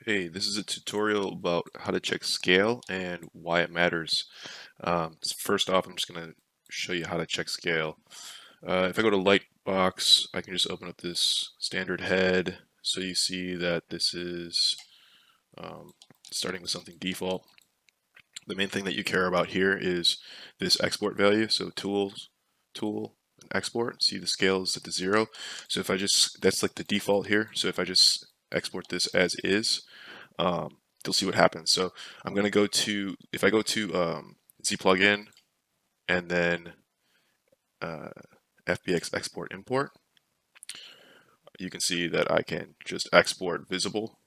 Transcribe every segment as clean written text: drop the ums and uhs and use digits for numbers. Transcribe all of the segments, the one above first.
Hey, this is a tutorial about how to check scale and why it matters. First off, I'm just going to show you how to check scale. If I go to Lightbox, I can just open up this standard head. So you see that this is um, starting with something default. The main thing that you care about here is this export value. So tools, tool, and export. See the scale is set to 0. So if I just, that's like the default here. So if I just export this as is, you'll see what happens. So I'm going to go to, if I go to Z plugin and then uh, FBX export import, you can see that I can just export visible,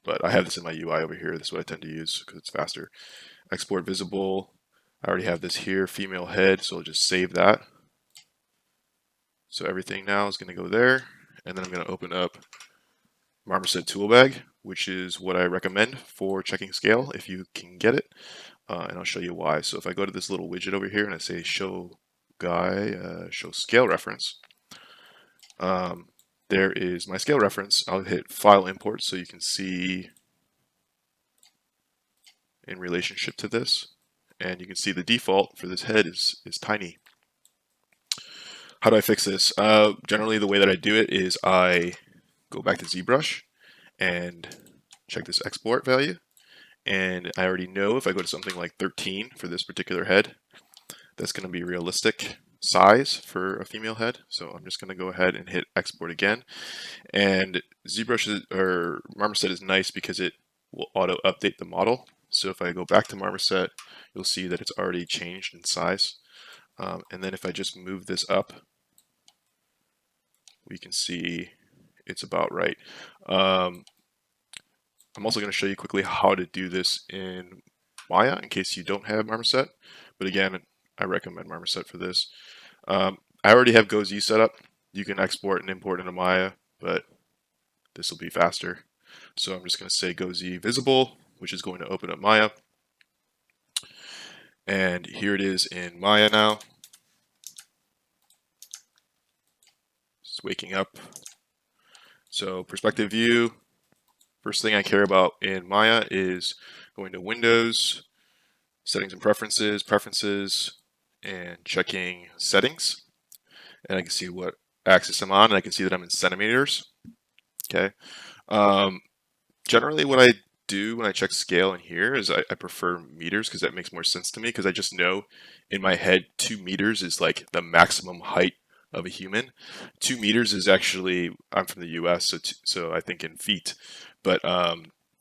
but I have this in my UI over here. This is what I tend to use because it's faster. Export visible. I already have this here, female head, so I'll just save that. So everything now is going to go there, and then I'm going to open up Marmoset toolbag, which is what I recommend for checking scale if you can get it. And I'll show you why. So if I go to this little widget over here and I say show show scale reference, there is my scale reference. I'll hit file import so you can see in relationship to this, and you can see the default for this head is tiny. How do I fix this? Generally the way that I do it is I go back to ZBrush and check this export value, and I already know if I go to something like 13 for this particular head, that's going to be realistic size for a female head. So I'm just going to go ahead and hit export again. And ZBrush or Marmoset is nice because it will auto update the model. So if I go back to Marmoset, you'll see that it's already changed in size. And then if I just move this up, we can see it's about right. I'm also going to show you quickly how to do this in Maya in case you don't have Marmoset. But again, I recommend Marmoset for this. I already have GoZ set up. You can export and import into Maya, but this will be faster. So I'm just going to say GoZ visible, which is going to open up Maya. And here it is in Maya now. It's waking up. So perspective view. First thing I care about in Maya is going to Windows, settings and preferences, and checking settings. And I can see what axis I'm on, and I can see that I'm in centimeters. Okay. Generally, what I do when I check scale in here is I prefer meters because that makes more sense to me because I just know in my head 2 meters is like the maximum height of a human. 2 meters is actually, I'm from the US, so I think in feet, but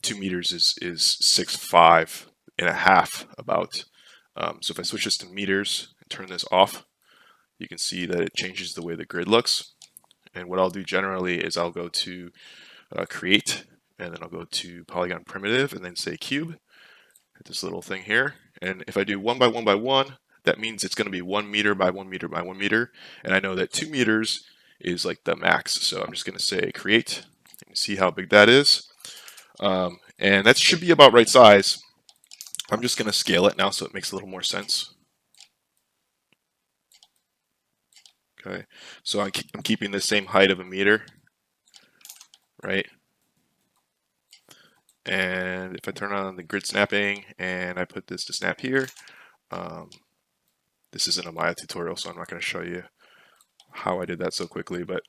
2 meters is 6'5" and a half about. So if I switch this to meters and turn this off, you can see that it changes the way the grid looks. And what I'll do generally is I'll go to create, and then I'll go to polygon primitive and then say cube, hit this little thing here. And if I do 1 by 1 by 1, that means it's going to be 1 meter by 1 meter by 1 meter. And I know that 2 meters is like the max. So I'm just going to say create and see how big that is. And that should be about right size. I'm just going to scale it now so it makes a little more sense. Okay, so I'm keeping the same height of a meter, right? And if I turn on the grid snapping and I put this to snap here, this isn't a Maya tutorial, so I'm not going to show you how I did that so quickly, but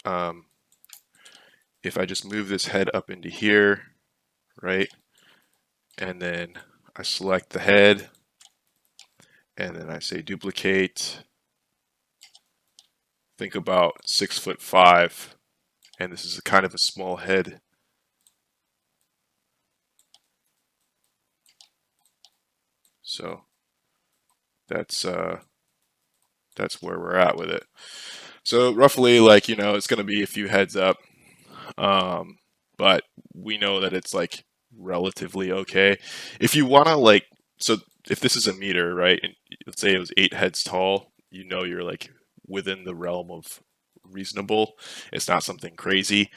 if I just move this head up into here, right, and then I select the head, and then I say duplicate, think about 6'5", and this is a kind of a small head. So that's where we're at with it. So roughly, like, you know, it's going to be a few heads up, but we know that it's like relatively okay. If you want to like, so if this is a meter, right, and let's say it was 8 heads tall, you know you're like within the realm of reasonable. It's not something crazy.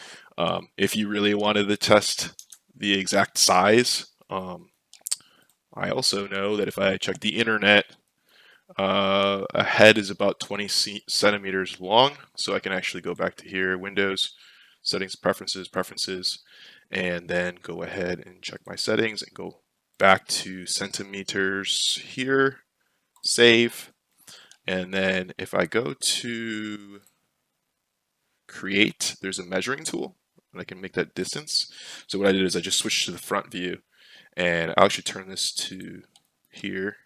If you really wanted to test the exact size, I also know that if I check the internet, a head is about 20 centimeters long, so I can actually go back to here, Windows, settings, preferences, and then go ahead and check my settings and go back to centimeters here, save, and then if I go to create, there's a measuring tool and I can make that distance. So what I did is I just switched to the front view, and I'll actually turn this to here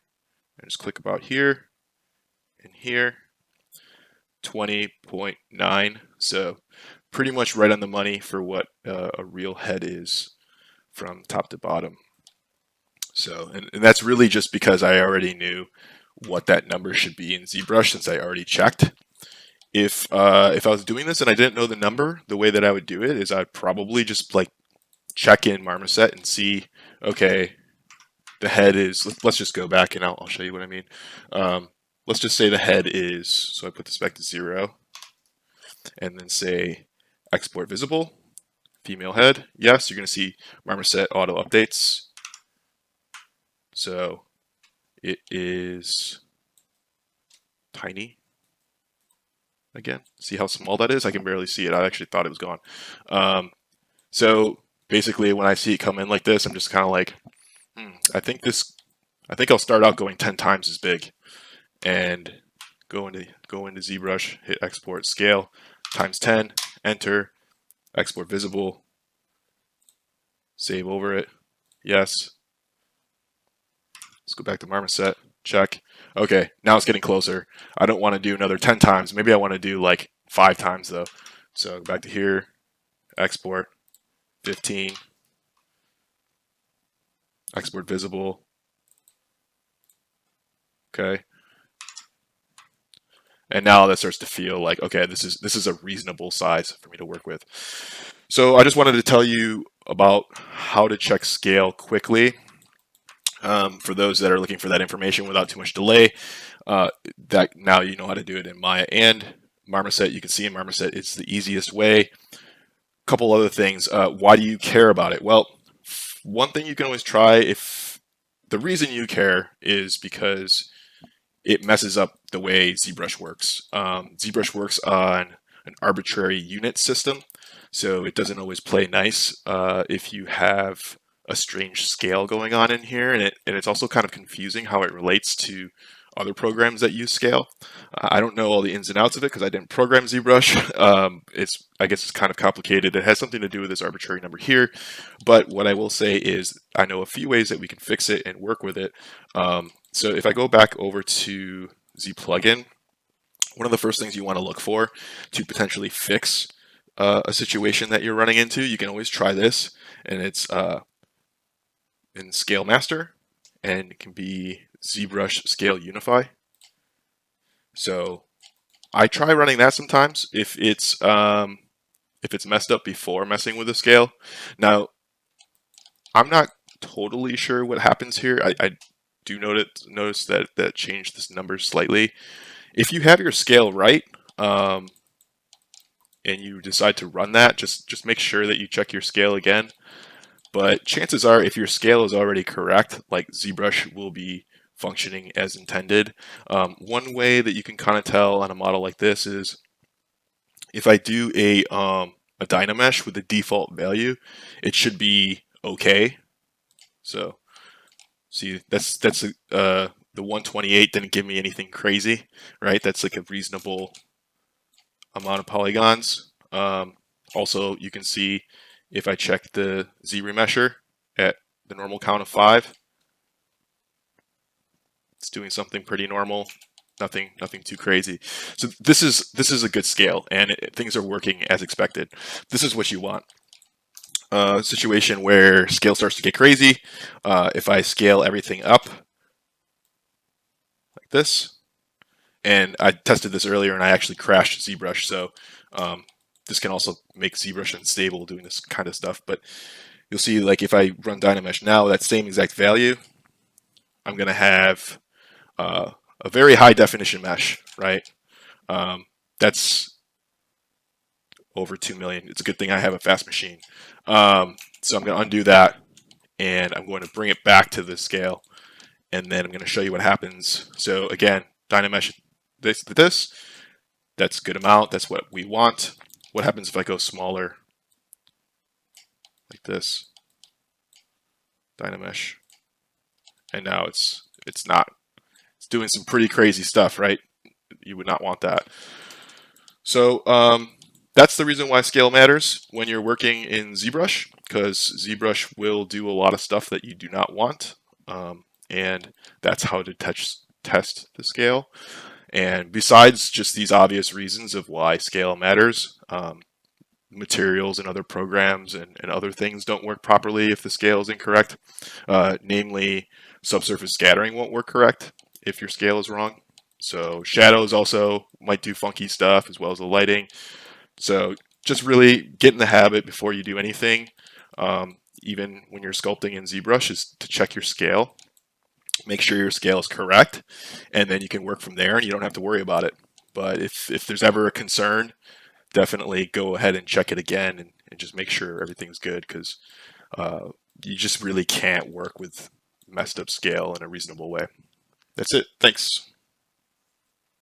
and just click about here and here, 20.9. So pretty much right on the money for what a real head is from top to bottom. So, and that's really just because I already knew what that number should be in ZBrush since I already checked. If I was doing this and I didn't know the number, the way that I would do it is I'd probably just like check in Marmoset and see, okay, the head is, let's just go back and I'll show you what I mean. Let's just say the head is, so I put this back to 0 and then say export visible, female head. Yes, you're going to see Marmoset auto updates. So it is tiny. Again, see how small that is? I can barely see it. I actually thought it was gone. So basically when I see it come in like this, I'm just kind of like, I think I'll start out going 10 times as big and go into ZBrush, hit export scale, times 10, enter, export visible, save over it. Yes. Let's go back to Marmoset, check. Okay, now it's getting closer. I don't want to do another 10 times. Maybe I want to do like 5 times though. So back to here, export, 15, export visible. Okay. And now that starts to feel like, okay, this is a reasonable size for me to work with. So I just wanted to tell you about how to check scale quickly. For those that are looking for that information without too much delay, that now you know how to do it in Maya and Marmoset. You can see in Marmoset it's the easiest way. Couple other things. Why do you care about it? Well, one thing you can always try, if the reason you care is because it messes up the way ZBrush works. ZBrush works on an arbitrary unit system, so it doesn't always play nice if you have a strange scale going on in here, and it's also kind of confusing how it relates to other programs that use scale. I don't know all the ins and outs of it because I didn't program ZBrush. I guess it's kind of complicated. It has something to do with this arbitrary number here, but what I will say is I know a few ways that we can fix it and work with it. So if I go back over to ZPlugin, one of the first things you want to look for to potentially fix a situation that you're running into, you can always try this, and it's in Scale Master, and it can be ZBrush Scale Unify. So I try running that sometimes if it's messed up before messing with the scale. Now, I'm not totally sure what happens here. I do notice that changed this number slightly. If you have your scale right, and you decide to run that, just make sure that you check your scale again. But chances are, if your scale is already correct, like ZBrush will be functioning as intended. One way that you can kind of tell on a model like this is if I do a Dynamesh with the default value, it should be okay. So see, that's the 128 didn't give me anything crazy, right? That's like a reasonable amount of polygons. Also, you can see if I check the Z remesher at the normal count of 5, it's doing something pretty normal. Nothing too crazy. So this is a good scale, and things are working as expected. This is what you want. A situation where scale starts to get crazy. If I scale everything up like this, and I tested this earlier, and I actually crashed ZBrush. So this can also make ZBrush unstable doing this kind of stuff. But you'll see, like if I run Dynamesh now, that same exact value, I'm going to have a very high definition mesh, right? That's over 2 million. It's a good thing I have a fast machine. So I'm going to undo that, and I'm going to bring it back to the scale, and then I'm going to show you what happens. So again, Dynamesh this, that's a good amount. That's what we want. What happens if I go smaller? like this, Dynamesh, and now it's not. It's doing some pretty crazy stuff, right? You would not want that. So that's the reason why scale matters when you're working in ZBrush, because ZBrush will do a lot of stuff that you do not want, and that's how to test the scale. And besides just these obvious reasons of why scale matters, materials and other programs and other things don't work properly if the scale is incorrect. Namely, subsurface scattering won't work correct if your scale is wrong. So shadows also might do funky stuff as well as the lighting. So just really get in the habit before you do anything, even when you're sculpting in ZBrush, is to check your scale. Make sure your scale is correct, and then you can work from there and you don't have to worry about it. But if there's ever a concern, definitely go ahead and check it again and just make sure everything's good, because you just really can't work with messed up scale in a reasonable way. That's it. Thanks.